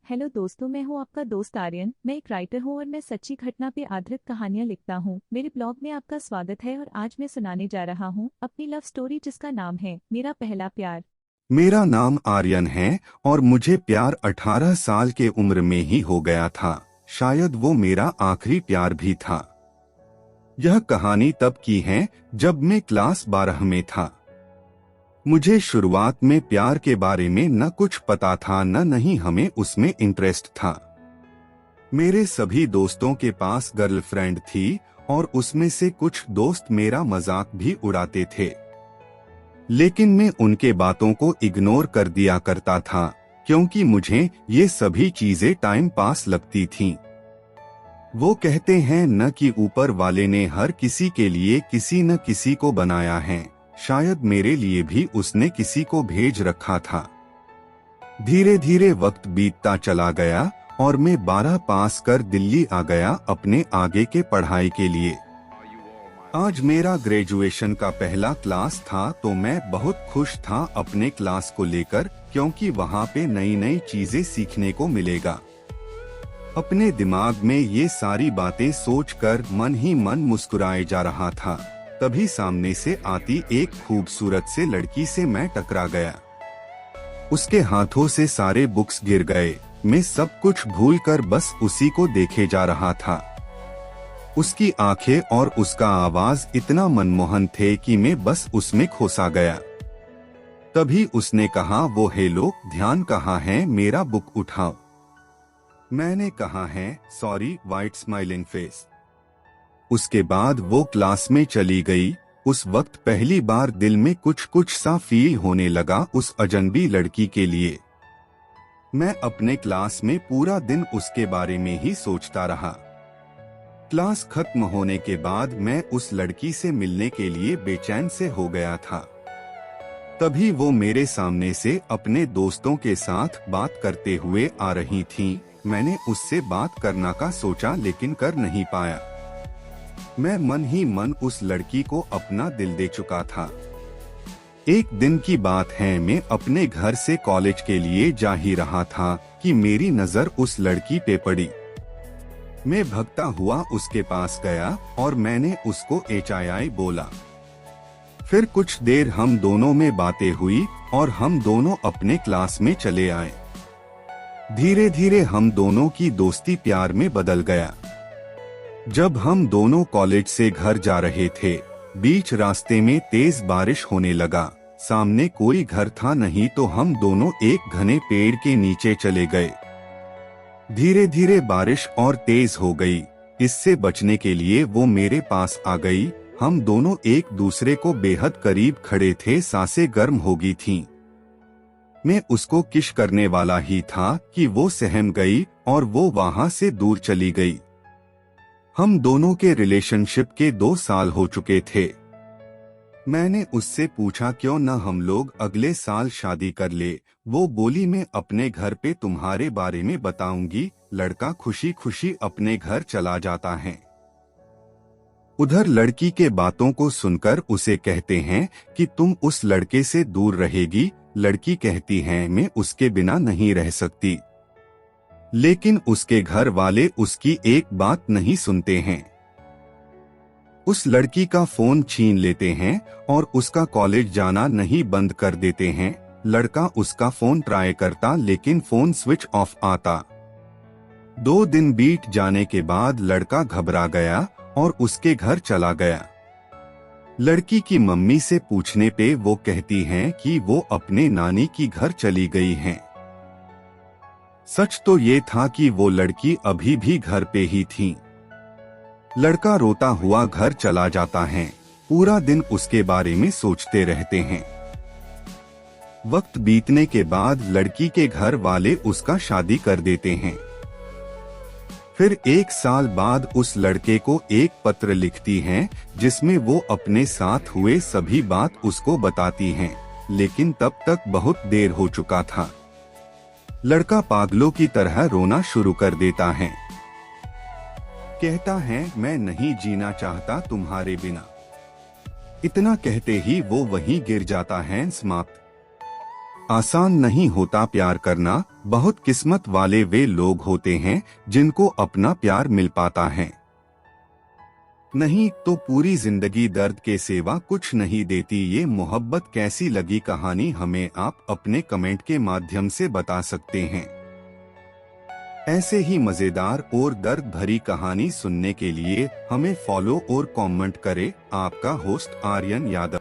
Hello दोस्तों, मैं हूं आपका दोस्त आर्यन। मैं एक राइटर हूं और मैं सच्ची घटना पे आधारित कहानियां लिखता हूं। मेरे ब्लॉग में आपका स्वागत है और आज मैं सुनाने जा रहा हूं अपनी लव स्टोरी जिसका नाम है मेरा पहला प्यार। मेरा नाम आर्यन है और मुझे प्यार 18 साल के उम्र में ही हो गया था। शायद वो मेरा आखिरी प्यार भी था। यह कहानी तब की है जब मैं क्लास 12 में था। मुझे शुरुआत में प्यार के बारे में न कुछ पता था न नहीं हमें उसमें इंटरेस्ट था। मेरे सभी दोस्तों के पास गर्लफ्रेंड थी और उसमें से कुछ दोस्त मेरा मजाक भी उड़ाते थे, लेकिन मैं उनके बातों को इग्नोर कर दिया करता था क्योंकि मुझे ये सभी चीजें टाइम पास लगती थीं। वो कहते हैं न कि ऊपर वाले ने हर किसी के लिए किसी न किसी को बनाया है, शायद मेरे लिए भी उसने किसी को भेज रखा था। धीरे धीरे वक्त बीतता चला गया और मैं 12 पास कर दिल्ली आ गया अपने आगे के पढ़ाई के लिए। आज मेरा ग्रेजुएशन का पहला क्लास था तो मैं बहुत खुश था अपने क्लास को लेकर, क्योंकि वहाँ पे नई नई चीजें सीखने को मिलेगा। अपने दिमाग में ये सारी बातें सोचकर मन ही मन मुस्कुराए जा रहा था। तभी सामने से आती एक खूबसूरत से लड़की से मैं टकरा गया। उसके हाथों से सारे बुक्स गिर गए। मैं सब कुछ भूलकर बस उसी को देखे जा रहा था। उसकी आंखें और उसका आवाज इतना मनमोहन थे कि मैं बस उसमें खोसा गया। तभी उसने कहा, वो हेलो, ध्यान कहाँ है, मेरा बुक उठाओ। मैंने कहा है सॉरी, वाइट स्माइलिंग फेस। उसके बाद वो क्लास में चली गई। उस वक्त पहली बार दिल में कुछ कुछ सा फील होने लगा उस अजनबी लड़की के लिए। मैं अपने क्लास में पूरा दिन उसके बारे में ही सोचता रहा। क्लास खत्म होने के बाद मैं उस लड़की से मिलने के लिए बेचैन से हो गया था। तभी वो मेरे सामने से अपने दोस्तों के साथ बात करते हुए आ रही थीं। मैंने उससे बात करना का सोचा लेकिन कर नहीं पाया। मैं मन ही मन उस लड़की को अपना दिल दे चुका था। एक दिन की बात है, मैं अपने घर से कॉलेज के लिए जा ही रहा था कि मेरी नजर उस लड़की पे पड़ी। मैं भागता हुआ उसके पास गया और मैंने उसको HII बोला। फिर कुछ देर हम दोनों में बातें हुई और हम दोनों अपने क्लास में चले आए। धीरे धीरे हम दोनों की दोस्ती प्यार में बदल गया। जब हम दोनों कॉलेज से घर जा रहे थे, बीच रास्ते में तेज बारिश होने लगा। सामने कोई घर था नहीं तो हम दोनों एक घने पेड़ के नीचे चले गए। धीरे धीरे बारिश और तेज हो गई। इससे बचने के लिए वो मेरे पास आ गई। हम दोनों एक दूसरे को बेहद करीब खड़े थे, सांसें गर्म हो गई थीं। मैं उसको किस करने वाला ही था कि वो सहम गई और वो वहां से दूर चली गई। हम दोनों के रिलेशनशिप के 2 साल हो चुके थे। मैंने उससे पूछा क्यों न हम लोग अगले साल शादी कर ले। वो बोली, मैं अपने घर पे तुम्हारे बारे में बताऊंगी। लड़का खुशी खुशी अपने घर चला जाता है। उधर लड़की के बातों को सुनकर उसे कहते हैं कि तुम उस लड़के से दूर रहेगी। लड़की कहती है, मैं उसके बिना नहीं रह सकती। लेकिन उसके घर वाले उसकी एक बात नहीं सुनते हैं। उस लड़की का फोन छीन लेते हैं और उसका कॉलेज जाना नहीं बंद कर देते हैं। लड़का उसका फोन ट्राई करता लेकिन फोन स्विच ऑफ आता। 2 दिन बीत जाने के बाद लड़का घबरा गया और उसके घर चला गया। लड़की की मम्मी से पूछने पे वो कहती हैं कि वो अपने नानी की घर चली गई हैं। सच तो ये था कि वो लड़की अभी भी घर पे ही थी। लड़का रोता हुआ घर चला जाता है। पूरा दिन उसके बारे में सोचते रहते हैं। वक्त बीतने के बाद लड़की के घर वाले उसका शादी कर देते हैं। फिर 1 साल बाद उस लड़के को एक पत्र लिखती हैं जिसमें वो अपने साथ हुए सभी बात उसको बताती हैं, लेकिन तब तक बहुत देर हो चुका था। लड़का पागलों की तरह रोना शुरू कर देता है। कहता है, मैं नहीं जीना चाहता तुम्हारे बिना। इतना कहते ही वो वहीं गिर जाता है, समाप्त। आसान नहीं होता प्यार करना, बहुत किस्मत वाले वे लोग होते हैं जिनको अपना प्यार मिल पाता है। नहीं तो पूरी जिंदगी दर्द के सिवा कुछ नहीं देती। ये मोहब्बत कैसी लगी कहानी हमें आप अपने कमेंट के माध्यम से बता सकते हैं। ऐसे ही मजेदार और दर्द भरी कहानी सुनने के लिए हमें फॉलो और कमेंट करें। आपका होस्ट आर्यन यादव।